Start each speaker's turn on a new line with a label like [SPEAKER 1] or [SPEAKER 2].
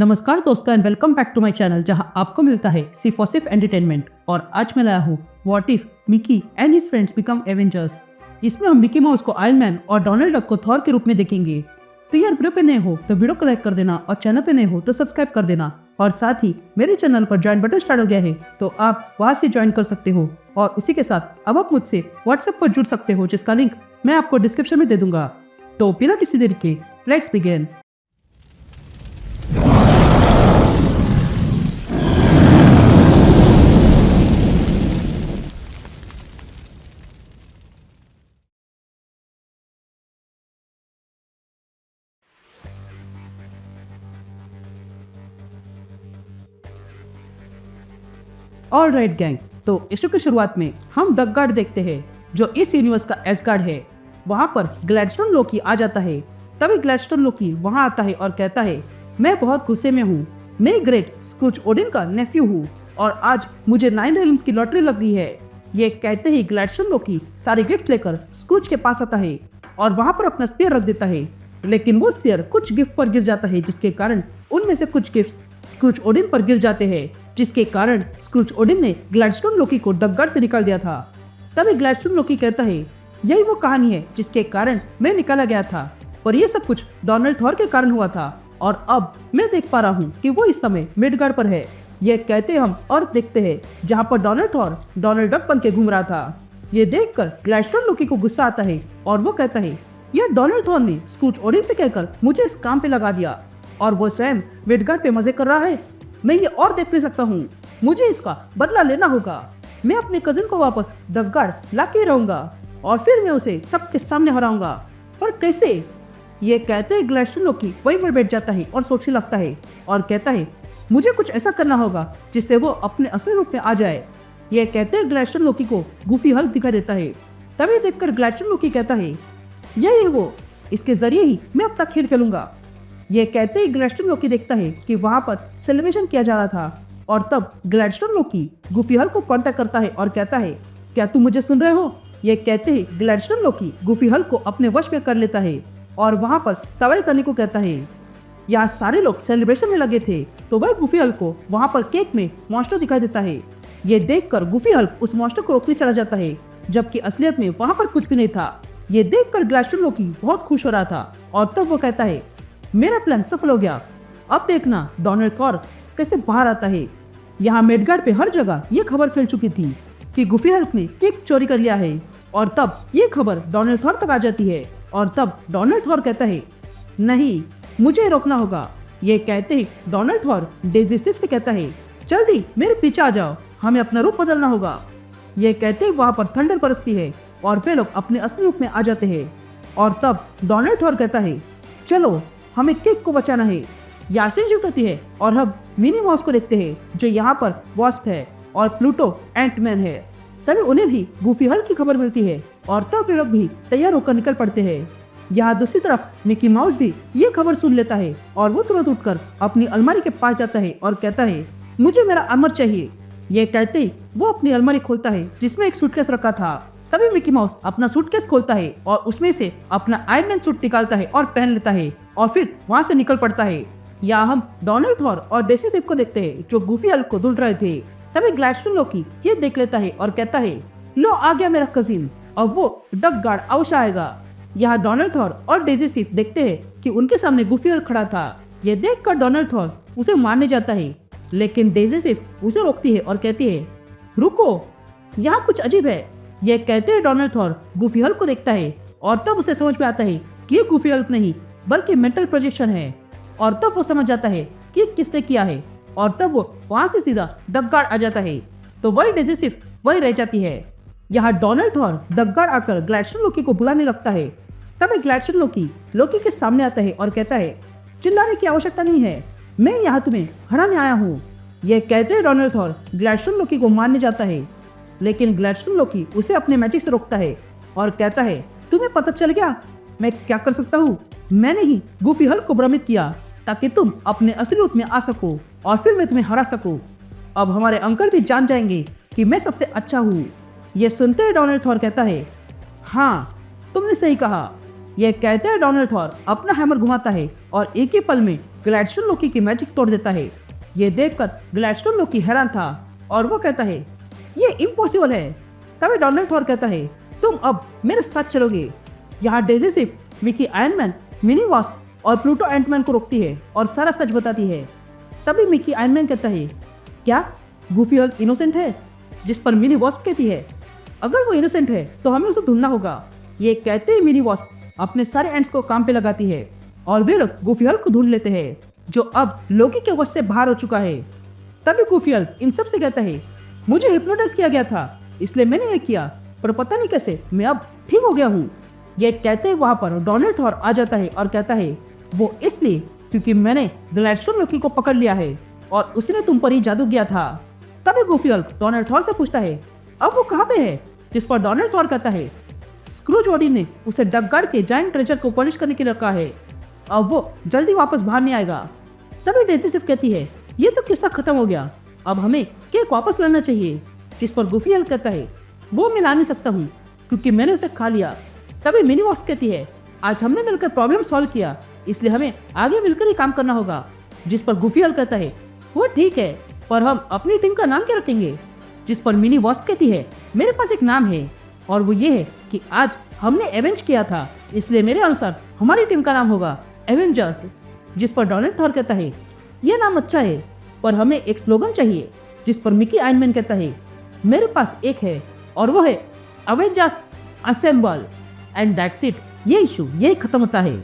[SPEAKER 1] नमस्कार दोस्तों and welcome back to my channel जहां आपको मिलता है सिर्फ और सिर्फ एंटरटेनमेंट। और आज मैं लाया हूँ what if Mickey and his friends become Avengers. इसमें हम मिकी माउस को आयरन मैन और डोनाल्ड डक को थॉर के रूप में देखेंगे। तो यार वीडियो पे नए हो तो वीडियो को लाइक कर देना और चैनल पे नए हो तो सब्सक्राइब कर देना। और साथ ही मेरे चैनल पर ज्वाइन बटन स्टार्ट हो गया है तो आप वहां से ज्वाइन कर सकते हो। और उसी के साथ अब आप मुझसे व्हाट्सएप पर जुड़ सकते हो जिसका लिंक मैं आपको डिस्क्रिप्शन में दे दूंगा। तो बिना किसी देरी के let's begin. All right gang, तो इशू की शुरुआत में हम द गार्ड देखते हैं जो इस यूनिवर्स का एसगार्ड है। वहाँ पर ग्लैडस्टोन लोकी आ जाता है। तभी ग्लैडस्टोन लोकी वहाँ आता है और कहता है मैं बहुत गुस्से में हूँ। मैं ग्रेट स्क्रूज ओडिन का नेफ्यू हूँ और आज मुझे 9 रेलम्स की लॉटरी लग गई है। ये कहते ही ग्लैडस्टोन लोकी सारे गिफ्ट लेकर स्क्रूज के पास आता है और वहाँ पर अपना स्पीयर रख देता है। लेकिन वो स्पीयर कुछ गिफ्ट पर गिर जाता है जिसके कारण उनमें से कुछ गिफ्ट स्क्रूज ओडिन पर गिर जाते हैं, जिसके कारण स्क्रूज ओडिन ने ग्लैडस्टोन लोकी को द गार्ड से निकाल दिया था। तभी ग्लैडस्टोन लोकी कहता है यही वो कहानी है जिसके कारण मैं निकाला गया था और ये सब कुछ डोनाल्ड थॉर के कारण हुआ था और अब मैं देख पा रहा हूँ कि वो इस समय मिडगार्ड पर है। ये कहते हम और देखते हैं जहाँ पर डोनाल्ड थॉर डोनाल्ड डक बन के घूम रहा था। ये देखकर ग्लैडस्टोन लोकी को गुस्सा आता है और वो कहता है यह डोनाल्ड थॉर ने स्क्रूज ओडिन से कहकर मुझे इस काम पे लगा दिया और वो स्वयं मिडगार्ड पे मजे कर रहा है। मैं ये और देख नहीं सकता हूँ, मुझे इसका बदला लेना होगा। मैं अपने कजिन को वापस द गार्ड ला के रहूंगा और फिर मैं उसे सबके सामने हराऊंगा। पर कैसे? ये कहते ही ग्लैडस्टोन लोकी वहीं पर बैठ जाता है और सोचने लगता है और कहता है मुझे कुछ ऐसा करना होगा जिससे वो अपने असली रूप में आ जाए। ये कहते ही ग्लैडस्टोन लोकी को गूफी हल्क दिखाई देता है। तभी देखकर ग्लैडस्टोन लोकी कहता है यही है वो, इसके जरिए ही मैं अपना खेल खेलूंगा। ये कहते ही ग्लैडस्टोन लोकी देखता है कि वहाँ पर सेलिब्रेशन किया जा रहा था और तब ग्लैडस्टोन लोकी गूफी हल्क को कांटेक्ट करता है और कहता है क्या तुम मुझे सुन रहे हो? ये कहते ही ग्लैडस्टोन लोकी गूफी हल्क को अपने वश में कर लेता है और वहाँ पर तवाई करने को कहता है। यहाँ सारे लोग सेलिब्रेशन में लगे थे तो वह गूफी हल्क को वहाँ पर केक में मॉन्स्टर दिखाई देता है। ये देखकर गूफी हल्क उस मॉन्स्टर को रोकने चला जाता है जबकि असलियत में वहाँ पर कुछ भी नहीं था। ये देखकर ग्लैडस्टोन लोकी बहुत खुश हो रहा था और तब वो कहता है मेरा प्लान सफल हो गया। अब देखना डोनाल्ड थॉर कैसे बाहर आता है। यहाँ मिडगार्ड पे हर जगह ये खबर फैल चुकी थी कि गूफी हल्क ने केक चोरी कर लिया है और तब ये खबर डोनाल्ड थॉर तक आ जाती है और तब डोनाल्ड थॉर कहता है नहीं, मुझे रोकना होगा। ये कहते ही डोनाल्ड थॉर डेजी सिफ से कहता है जल्दी मेरे पीछे आ जाओ, हमें अपना रूप बदलना होगा। ये कहते ही वहाँ पर थंडर बरसती है और वे लोग अपने असली रूप में आ जाते हैं और तब डोनाल्ड थॉर कहता है चलो हमें केक को बचाना है। यासीन शिफ्ट होती है और हम मिनी माउस को देखते हैं जो यहाँ पर वास्प है और प्लूटो एंटमैन है। तभी उन्हें भी गूफी हल्क की खबर मिलती है और तब वे लोग भी तैयार होकर निकल पड़ते हैं। यहाँ दूसरी तरफ मिकी माउस भी ये खबर सुन लेता है और वो तुरंत उठकर अपनी अलमारी के पास जाता है और कहता है मुझे मेरा अमर चाहिए। ये कहते ही वो अपनी अलमारी खोलता है जिसमें एक सूटकेस रखा था। तभी मिकी माउस अपना सूटकेस खोलता है और उसमें से अपना आयरन मैन सूट निकालता है और पहन लेता है और फिर वहाँ से निकल पड़ता है। यहाँ हम डोनाल्ड थॉर और डेसी सिफ को देखते हैं जो गूफी हल्क को धुल रहे थे। तभी ग्लैडस्टोन लोकी ये देख लेता है और कहता है लो आ गया मेरा कजिन, अब वो डक गार्ड अवश्य आएगा। यहाँ डोनाल्ड थॉर और डेजी सिफ देखते हैं कि उनके सामने गूफी हल्क खड़ा था। ये देखकर डोनाल्ड थॉर उसे मारने जाता है लेकिन डेजी सिफ उसे रोकती है और कहती है रुको, यहाँ कुछ अजीब है। ये कहते हैं डोनाल्ड थॉर गूफी हल्क को देखता है और तब उसे समझ में आता है कि ये गूफी हल्क नहीं बल्कि मेंटल प्रोजेक्शन है और तब वो समझ जाता है कि किसने किया है और तब वो वहाँ से सीधा द गार्ड आ जाता है। तो वही डेजी सिर्फ वही रह जाती है। यहाँ डोनाल्ड थॉर द गार्ड आकर ग्लैडस्टोन लोकी को बुलाने लगता है। तभी ग्लैडस्टोन लोकी के सामने आता है और कहता है चिल्लाने की आवश्यकता नहीं है, मैं यहाँ तुम्हें हराने आया हूँ। यह कहते हैं डोनाल्ड थॉर ग्लैडस्टोन लोकी को मारने जाता है लेकिन ग्लैडस्टोन लोकी उसे अपने मैजिक से रोकता है और कहता है तुम्हें पता चल गया मैं क्या कर सकता हूँ? मैंने ही गूफी हल्क को भ्रमित किया ताकि तुम अपने असली रूप में आ सको और फिर मैं तुम्हें हरा सकूं। अब हमारे अंकल भी जान जाएंगे कि मैं सबसे अच्छा हूँ। ये सुनते ही डोनाल्ड थॉर कहता है हाँ तुमने सही कहा। यह कहते हैं डोनाल्ड थॉर अपना हैमर घुमाता है और एक ही पल में ग्लैडस्टोन लोकी की मैजिक तोड़ देता है। ये देखकर ग्लैडस्टोन लोकी हैरान था और वो कहता है ये इम्पॉसिबल है। तभी डोनाल्ड थॉर कहता है तुम अब मेरे साथ चलोगे। यहाँ डेजी सिर्फ मिकी आयरनमैन, मिनी वास्प और प्लूटो एंटमैन को रोकती है और सारा सच बताती है। तभी मिकी आयरनमैन कहता है क्या गूफी हल्क इनोसेंट है? जिस पर मिनी वास्प कहती है अगर वो इनोसेंट है तो हमें उसे ढूंढना होगा। ये कहते ही मिनी वास्प अपने सारे एंड्स को काम पे लगाती है और वे लोग गूफी हल्क को ढूंढ लेते हैं जो अब लोकी के वश से बाहर हो चुका है। तभी गूफी हल्क इन सब से कहता है मुझे हिप्नोटाइज किया गया था इसलिए मैंने ये किया, पर पता नहीं कैसे मैं अब ठीक हो गया हूँ। ये कहते ही वहाँ पर डोनाल्ड थॉर आ जाता है और कहता है वो इसलिए क्योंकि मैंने ग्लैडस्टोन लोकी को पकड़ लिया है और उसने तुम पर ही जादू किया था। तभी गूफी हल्क डोनाल्ड थॉर से पूछता है अब वो कहाँ पे है? जिस पर डोनाल्ड थॉर कहता है स्क्रूज वॉडी ने उसे डकगार्ड के जायंट ट्रेजर को पॉलिश करने के लिए रखा है, अब वो जल्दी वापस बाहर नहीं आएगा। तभी डेजी सिर्फ कहती है ये तो किस्सा खत्म हो गया, अब हमें केक वापस लाना चाहिए। जिस पर गूफी हल्क कहता है वो मैं ला नहीं सकता हूँ क्योंकि मैंने उसे खा लिया। तभी मिनी वास्प कहती है आज हमने मिलकर प्रॉब्लम सॉल्व किया इसलिए हमें आगे मिलकर ही काम करना होगा। जिस पर गूफी हल्क कहता है वो ठीक है, पर हम अपनी टीम का नाम क्या रखेंगे? जिस पर मिनी वास्प कहती है मेरे पास एक नाम है और वो ये है कि आज हमने एवेंज किया था इसलिए मेरे अनुसार हमारी टीम का नाम होगा एवेंजर्स। जिस पर डोनाल्ड थॉर कहता है ये नाम अच्छा है पर हमें एक स्लोगन चाहिए। जिस पर मिकी आयरनमैन कहता है मेरे पास एक है और वो है Avengers assemble and that's it. ये इशू यही खत्म होता है।